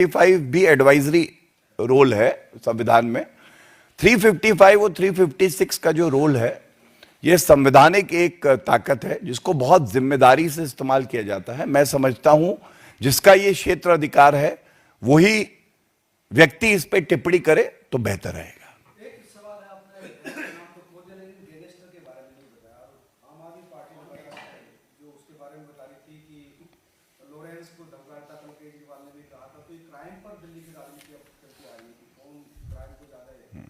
355 भी advisory role है संविधान में। 355 और 356 का जो रोल है यह संवैधानिक एक ताकत है जिसको बहुत जिम्मेदारी से इस्तेमाल किया जाता है। मैं समझता हूं जिसका ये क्षेत्र अधिकार है वही व्यक्ति इस पे टिप्पणी करे तो बेहतर रहेगा। एक सवाल है, आपने नाम तो खोल दिया लेकिन गैंगस्टर के बारे में नहीं बताया। आम आदमी पार्टी जो उसके बारे में बता रही थी कि लॉरेंस को धमकाता था, केजरीवाल ने भी कहा था। तो ये क्राइम पर दिल्ली की राजनीति अब करती आ रही है कि कौन क्राइम को ज्यादा है।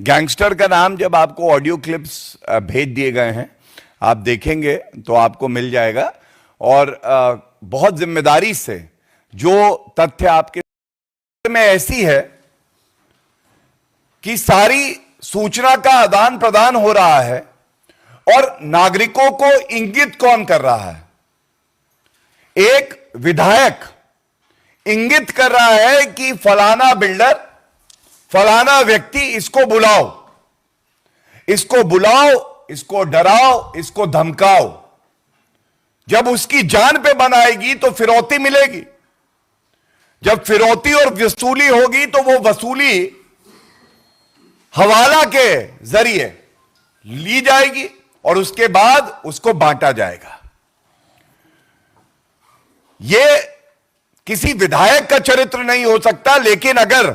गैंगस्टर का नाम जब आपको ऑडियो क्लिप्स भेज दिए गए हैं आप देखेंगे तो आपको मिल जाएगा। और बहुत जिम्मेदारी से जो तथ्य आपके में ऐसी है कि सारी सूचना का आदान प्रदान हो रहा है और नागरिकों को इंगित कौन कर रहा है? एक विधायक इंगित कर रहा है कि फलाना बिल्डर, फलाना व्यक्ति, इसको बुलाओ, इसको डराओ, इसको धमकाओ। जब उसकी जान पे बनाएगी तो फिरौती मिलेगी। जब फिरौती और वसूली होगी तो वो वसूली हवाला के जरिए ली जाएगी और उसके बाद उसको बांटा जाएगा। ये किसी विधायक का चरित्र नहीं हो सकता, लेकिन अगर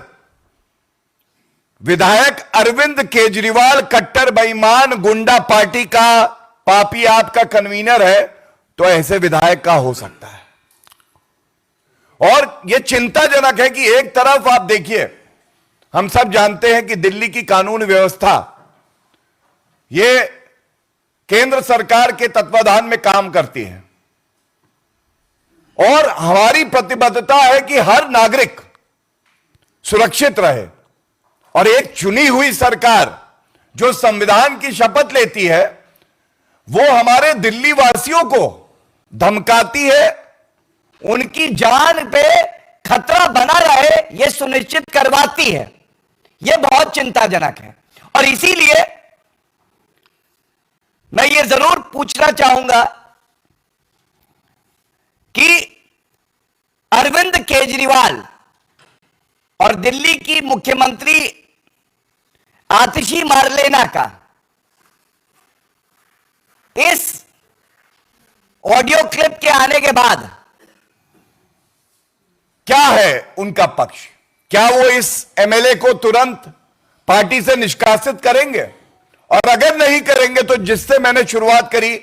विधायक अरविंद केजरीवाल कट्टर बेईमान गुंडा पार्टी का पापी आपका कन्वीनर है तो ऐसे विधायक का हो सकता है। और यह चिंताजनक है कि एक तरफ आप देखिए, हम सब जानते हैं कि दिल्ली की कानून व्यवस्था यह केंद्र सरकार के तत्वाधान में काम करती है और हमारी प्रतिबद्धता है कि हर नागरिक सुरक्षित रहे। और एक चुनी हुई सरकार जो संविधान की शपथ लेती है वो हमारे दिल्ली वासियों को धमकाती है, उनकी जान पे खतरा बना रहे ये सुनिश्चित करवाती है। ये बहुत चिंताजनक है। और इसीलिए मैं ये जरूर पूछना चाहूंगा कि अरविंद केजरीवाल और दिल्ली की मुख्यमंत्री आतिशी मार्लेना का इस ऑडियो क्लिप के आने के बाद क्या है उनका पक्ष? क्या वो इस एमएलए को तुरंत पार्टी से निष्कासित करेंगे? और अगर नहीं करेंगे तो जिससे मैंने शुरुआत करी,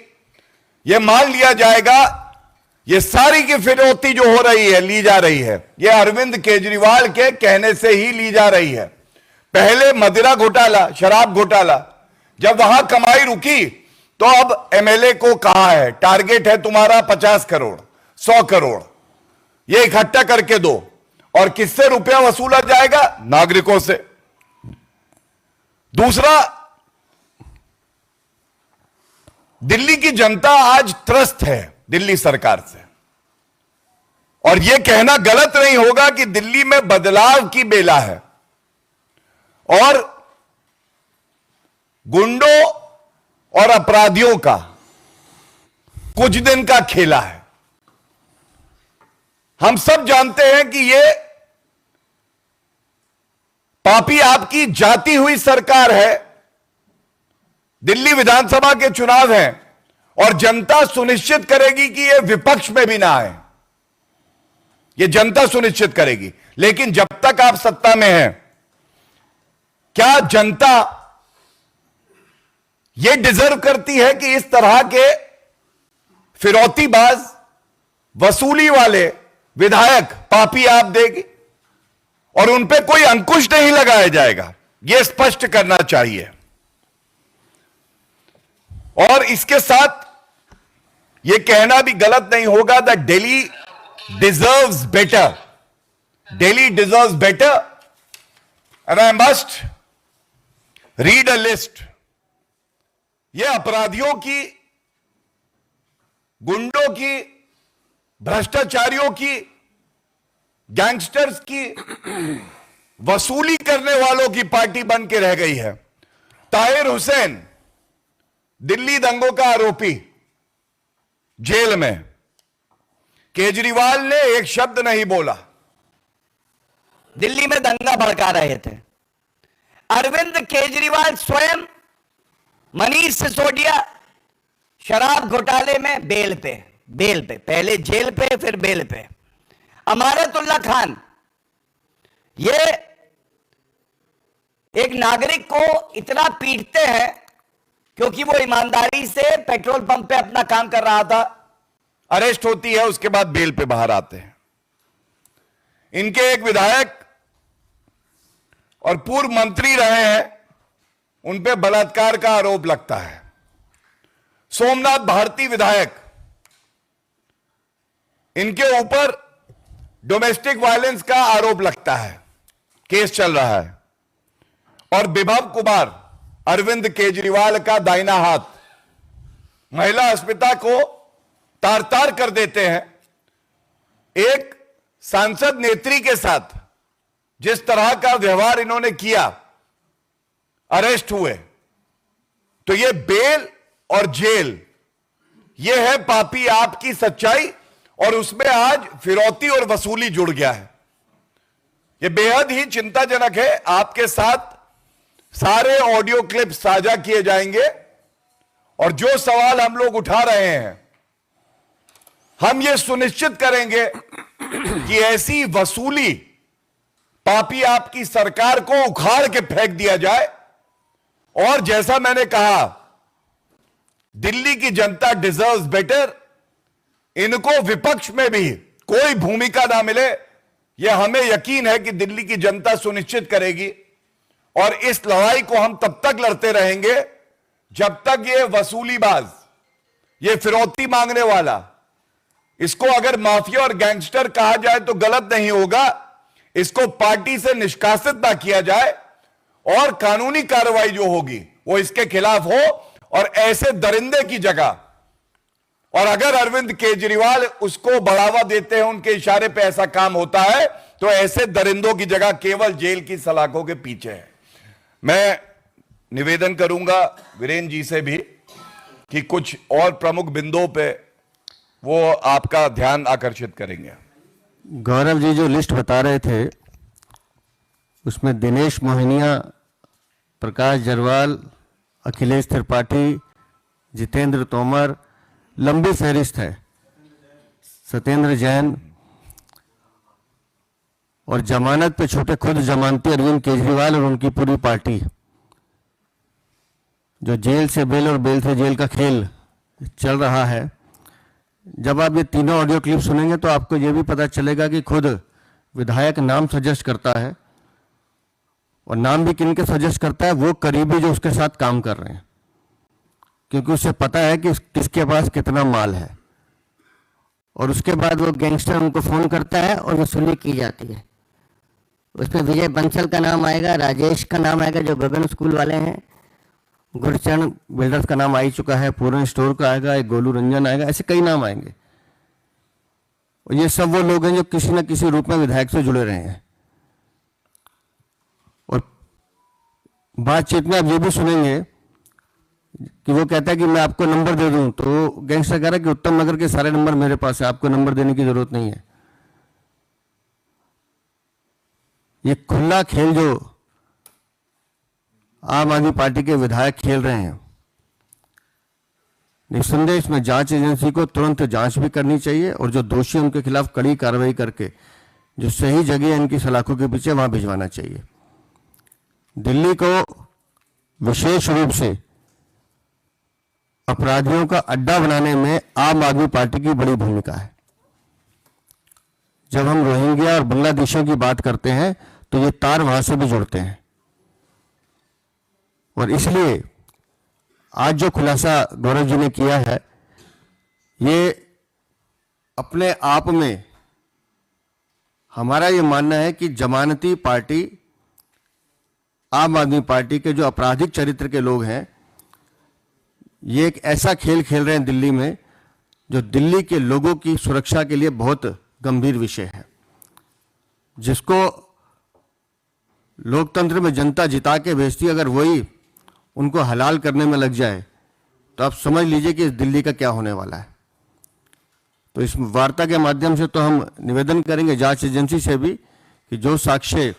यह मान लिया जाएगा ये सारी की फिरौती जो हो रही है, ली जा रही है, यह अरविंद केजरीवाल के कहने से ही ली जा रही है। पहले मदिरा घोटाला, शराब घोटाला, जब वहां कमाई रुकी तो अब एमएलए को कहा है टारगेट है तुम्हारा 50 करोड़, 100 करोड़, ये इकट्ठा करके दो। और किससे रुपया वसूला जाएगा? नागरिकों से। दूसरा, दिल्ली की जनता आज त्रस्त है दिल्ली सरकार से। और यह कहना गलत नहीं होगा कि दिल्ली में बदलाव की बेला है और गुंडों और अपराधियों का कुछ दिन का खेला है। हम सब जानते हैं कि यह पापी आपकी जाती हुई सरकार है। दिल्ली विधानसभा के चुनाव हैं और जनता सुनिश्चित करेगी कि यह विपक्ष में भी ना आए। यह जनता सुनिश्चित करेगी। लेकिन जब तक आप सत्ता में हैं, क्या जनता यह डिजर्व करती है कि इस तरह के फिरौतीबाज, वसूली वाले विधायक पापी आप देगी और उन पे कोई अंकुश नहीं लगाया जाएगा? यह स्पष्ट करना चाहिए। और इसके साथ यह कहना भी गलत नहीं होगा that Delhi deserves better. Delhi deserves better and I must read a list. यह अपराधियों की, गुंडों की, भ्रष्टाचारियों की, गैंगस्टर्स की, वसूली करने वालों की पार्टी बन के रह गई है। ताहिर हुसैन, दिल्ली दंगों का आरोपी, जेल में। केजरीवाल ने एक शब्द नहीं बोला, दिल्ली में दंगा भड़का रहे थे। अरविंद केजरीवाल स्वयं मनीष सिसोदिया शराब घोटाले में बेल पे, पहले जेल पे फिर बेल पे। अमानतुल्लाह खान ये एक नागरिक को इतना पीटते हैं क्योंकि वो ईमानदारी से पेट्रोल पंप पे अपना काम कर रहा था, अरेस्ट होती है, उसके बाद बेल पे बाहर आते हैं। इनके एक विधायक और पूर्व मंत्री रहे हैं, उन पे बलात्कार का आरोप लगता है। सोमनाथ भारती विधायक, इनके ऊपर डोमेस्टिक वायलेंस का आरोप लगता है, केस चल रहा है। और विभव कुमार अरविंद केजरीवाल का दाहिना हाथ, महिला अस्मिता को तार तार कर देते हैं। एक सांसद नेत्री के साथ जिस तरह का व्यवहार इन्होंने किया, अरेस्ट हुए। तो ये बेल और जेल, ये है पापी आपकी सच्चाई, और उसमें आज फिरौती और वसूली जुड़ गया है। ये बेहद ही चिंताजनक है। आपके साथ सारे ऑडियो क्लिप साझा किए जाएंगे, और जो सवाल हम लोग उठा रहे हैं, हम ये सुनिश्चित करेंगे कि ऐसी वसूली पापी आपकी सरकार को उखाड़ के फेंक दिया जाए। और जैसा मैंने कहा, दिल्ली की जनता डिजर्व्स बेटर। इनको विपक्ष में भी कोई भूमिका ना मिले, यह हमें यकीन है कि दिल्ली की जनता सुनिश्चित करेगी। और इस लड़ाई को हम तब तक लड़ते रहेंगे जब तक ये वसूलीबाज, ये फिरौती मांगने वाला, इसको अगर माफिया और गैंगस्टर कहा जाए तो गलत नहीं होगा, इसको पार्टी से निष्कासित ना किया जाए, और कानूनी कार्रवाई जो होगी वो इसके खिलाफ हो। और ऐसे दरिंदे की जगह, और अगर अरविंद केजरीवाल उसको बढ़ावा देते हैं, उनके इशारे पे ऐसा काम होता है, तो ऐसे दरिंदों की जगह केवल जेल की सलाखों के पीछे है। मैं निवेदन करूंगा वीरेंद्र जी से भी कि कुछ और प्रमुख बिंदुओं पे वो आपका ध्यान आकर्षित करेंगे। गौरव जी जो लिस्ट बता रहे थे, उसमें दिनेश मोहनिया, प्रकाश जरवाल, अखिलेश त्रिपाठी, जितेंद्र तोमर, लंबी फहरिस्त है, सत्येंद्र जैन, और जमानत पे छूटे खुद जमानती अरविंद केजरीवाल और उनकी पूरी पार्टी। जो जेल से बेल और बेल से जेल का खेल चल रहा है, जब आप ये तीनों ऑडियो क्लिप सुनेंगे तो आपको ये भी पता चलेगा कि खुद विधायक नाम सजेस्ट करता है, और नाम भी किन के सजेस्ट करता है, वो करीबी जो उसके साथ काम कर रहे हैं, क्योंकि उसे पता है कि किसके पास कितना माल है। और उसके बाद वो गैंगस्टर उनको फ़ोन करता है और वसूली की जाती है। उसमें विजय बंसल का नाम आएगा, राजेश का नाम आएगा जो गगन स्कूल वाले हैं, गुरचरण बिल्डर्स का नाम आ ही चुका है, पूरन स्टोर का आएगा, एक गोलू रंजन आएगा, ऐसे कई नाम आएंगे। और ये सब वो लोग हैं जो किसी न किसी रूप में विधायक से जुड़े रहे हैं। और बातचीत में आप ये भी सुनेंगे कि वो कहता है कि मैं आपको नंबर दे दूं, तो गैंगस्टर कह रहा है कि उत्तम नगर के सारे नंबर मेरे पास है, आपको नंबर देने की जरूरत नहीं है। ये खुला खेल जो आम आदमी पार्टी के विधायक खेल रहे हैं, निस्संदेह इसमें जांच एजेंसी को तुरंत जांच भी करनी चाहिए, और जो दोषी उनके खिलाफ कड़ी कार्रवाई करके जो सही जगह इनकी सलाखों के पीछे वहां भिजवाना चाहिए। दिल्ली को विशेष रूप से अपराधियों का अड्डा बनाने में आम आदमी पार्टी की बड़ी भूमिका है। जब हम रोहिंग्या और बांग्लादेशियों की बात करते हैं तो ये तार वहां से भी जुड़ते हैं, और इसलिए आज जो खुलासा गौरव जी ने किया है, ये अपने आप में हमारा ये मानना है कि जमानती पार्टी, आम आदमी पार्टी के जो आपराधिक चरित्र के लोग हैं, ये एक ऐसा खेल खेल रहे हैं दिल्ली में जो दिल्ली के लोगों की सुरक्षा के लिए बहुत गंभीर विषय है, जिसको लोकतंत्र में जनता जिता के भेजती, अगर वही उनको हलाल करने में लग जाए तो आप समझ लीजिए कि इस दिल्ली का क्या होने वाला है। तो इस वार्ता के माध्यम से तो हम निवेदन करेंगे जांच एजेंसी से भी कि जो साक्ष्य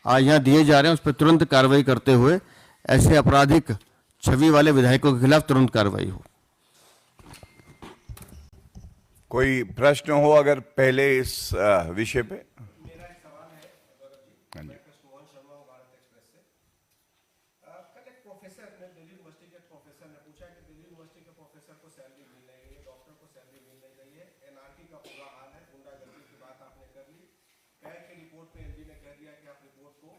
आज यहाँ दिए जा रहे हैं उस पर तुरंत कार्रवाई करते हुए ऐसे आपराधिक छवि वाले विधायकों के खिलाफ तुरंत कार्रवाई हो। कोई प्रश्न हो अगर पहले इस विषय पे? मेरा एक सवाल है गौरव जी, मैं कृष्णमोहन शर्मा हूँ भारत एक्सप्रेस से। कल एक प्रोफेसर ने, दिल्ली यूनिवर्सिटी के प्रोफेसर ने पूछा कि दिल्ली यूनिवर्सिटी के प्रोफेसर को सैलरी मिल नहीं रही है, डॉक्टर को सैलरी मिल नहीं रही है, एनआरटी का बुरा हाल है, गुंडागर्दी की बात आपने कर ली, कैग की रिपोर्ट पे एलजी ने कह दिया कि आप रिपोर्ट को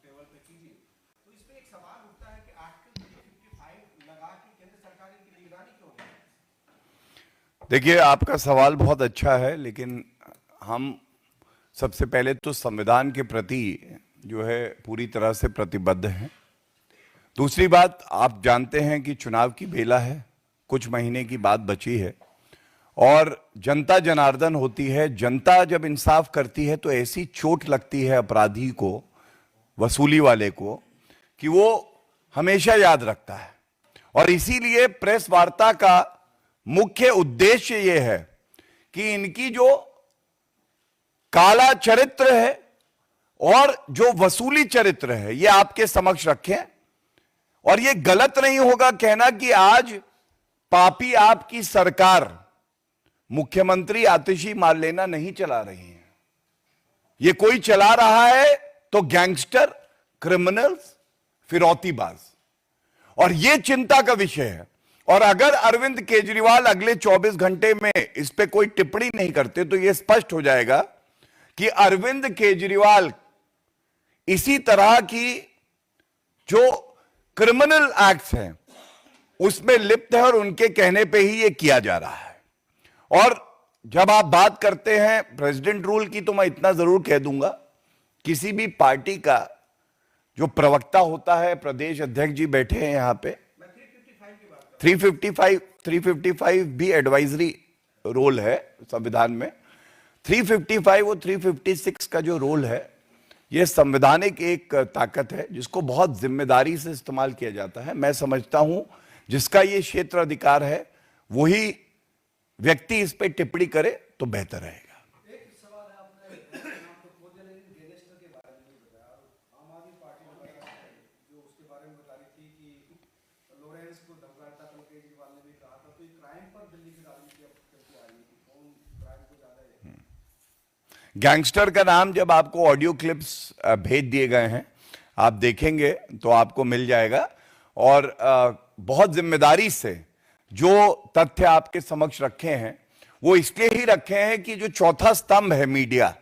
टेबल पे कीजिए। तो इस पे एक सवाल उठता है कि आर्टिकल 355 लगा के केंद्र सरकार इनकी निगरानी क्यों नहीं? देखिए, आपका सवाल बहुत अच्छा है, लेकिन हम सबसे पहले तो संविधान के प्रति जो है पूरी तरह से प्रतिबद्ध हैं। दूसरी बात, आप जानते हैं कि चुनाव की बेला है, कुछ महीने की बात बची है और जनता जनार्दन होती है। जनता जब इंसाफ करती है तो ऐसी चोट लगती है अपराधी को, वसूली वाले को, कि वो हमेशा याद रखता है। और इसीलिए प्रेस वार्ता का मुख्य उद्देश्य यह है कि इनकी जो काला चरित्र है और जो वसूली चरित्र है ये आपके समक्ष रखें। और ये गलत नहीं होगा कहना कि आज पापी आपकी सरकार मुख्यमंत्री आतिशी मार लेना नहीं चला रही है। ये कोई चला रहा है तो गैंगस्टर, क्रिमिनल्स, फिरौतीबाज, और ये चिंता का विषय है। और अगर अरविंद केजरीवाल अगले 24 घंटे में इस पे कोई टिप्पणी नहीं करते तो यह स्पष्ट हो जाएगा कि अरविंद केजरीवाल इसी तरह की जो क्रिमिनल एक्ट्स हैं उसमें लिप्त है और उनके कहने पे ही यह किया जा रहा है। और जब आप बात करते हैं प्रेसिडेंट रूल की, तो मैं इतना जरूर कह दूंगा, किसी भी पार्टी का जो प्रवक्ता होता है, प्रदेश अध्यक्ष जी बैठे हैं यहां पे, 355 भी एडवाइजरी रोल है संविधान में। 355 और 356 का जो रोल है यह संवैधानिक एक ताकत है जिसको बहुत जिम्मेदारी से इस्तेमाल किया जाता है। मैं समझता हूं जिसका ये क्षेत्र अधिकार है वही व्यक्ति इस पे टिप्पणी करे तो बेहतर रहेगा। एक सवाल है, आपने नाम तो खोज लेकिन गैंगस्टर के बारे में नहीं बताया। और आम आदमी पार्टी वगैरह जो उसके बारे में बता रही थी कि लॉरेंस को धमकाता, कल केजरीवाल ने भी कहा था। तो ये क्राइम पर दिल्ली की राजनीति अब कैसे आ रही है कि कौन क्राइम को ज्यादा है? गैंगस्टर का नाम जब आपको ऑडियो क्लिप्स भेज दिए गए हैं, आप देखेंगे तो आपको मिल जाएगा। और बहुत जिम्मेदारी से जो तथ्य आपके समक्ष रखे हैं वो इसलिए ही रखे हैं कि जो चौथा स्तंभ है मीडिया,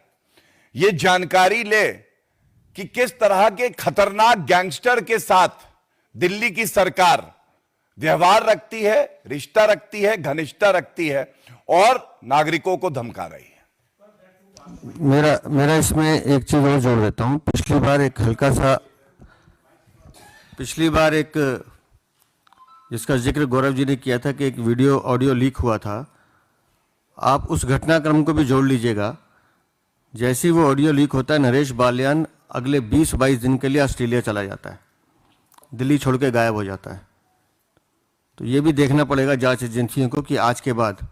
ये जानकारी ले कि किस तरह के खतरनाक गैंगस्टर के साथ दिल्ली की सरकार व्यवहार रखती है, रिश्ता रखती है, घनिष्ठता रखती है और नागरिकों को धमका रही है। मेरा इसमें एक चीज और जोड़ देता हूं। पिछली बार एक जिसका जिक्र गौरव जी ने किया था कि एक वीडियो ऑडियो लीक हुआ था, आप उस घटनाक्रम को भी जोड़ लीजिएगा। जैसे ही वो ऑडियो लीक होता है, नरेश बालियान अगले 20-22 दिन के लिए ऑस्ट्रेलिया चला जाता है, दिल्ली छोड़ के गायब हो जाता है। तो ये भी देखना पड़ेगा जांच एजेंसियों को कि आज के बाद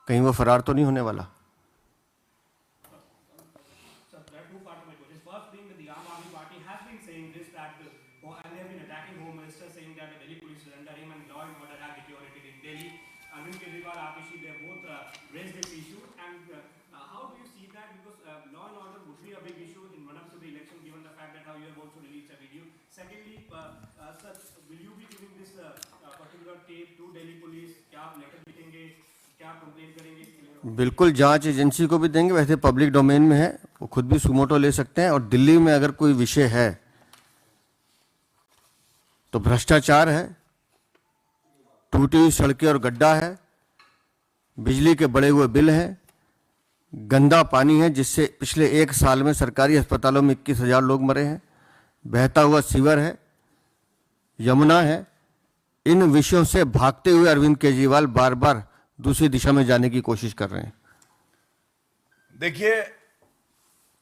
कहीं वो फरार तो नहीं होने वाला। Arvind Kejriwal, Atishi, they both raised this issue. And how do you see that? Because law and order would be a big issue in one up to the election, given the fact that how you have also released a video. Secondly, sir, will you be giving this particular tape to Delhi police? क्या आप letter लिखेंगे, क्या आप complain करेंगे? बिल्कुल जांच agency को भी देंगे, वैसे पब्लिक डोमेन में है, वो खुद भी सुमोटो ले सकते हैं। और दिल्ली में अगर कोई विषय है तो भ्रष्टाचार है, टूटी हुई सड़कें और गड्ढा है, बिजली के बढ़े हुए बिल हैं, गंदा पानी है जिससे पिछले 1 साल में सरकारी अस्पतालों में 21,000 लोग मरे हैं, बहता हुआ सीवर है, यमुना है। इन विषयों से भागते हुए अरविंद केजरीवाल बार बार दूसरी दिशा में जाने की कोशिश कर रहे हैं। देखिए,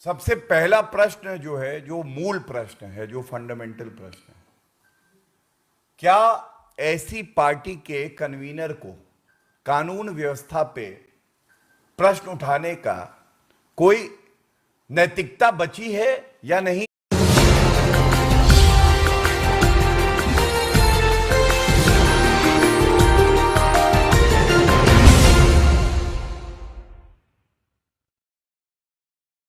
सबसे पहला प्रश्न जो है, जो मूल प्रश्न है, जो फंडामेंटल प्रश्न है, क्या ऐसी पार्टी के कन्वीनर को कानून व्यवस्था पे प्रश्न उठाने का कोई नैतिकता बची है या नहीं?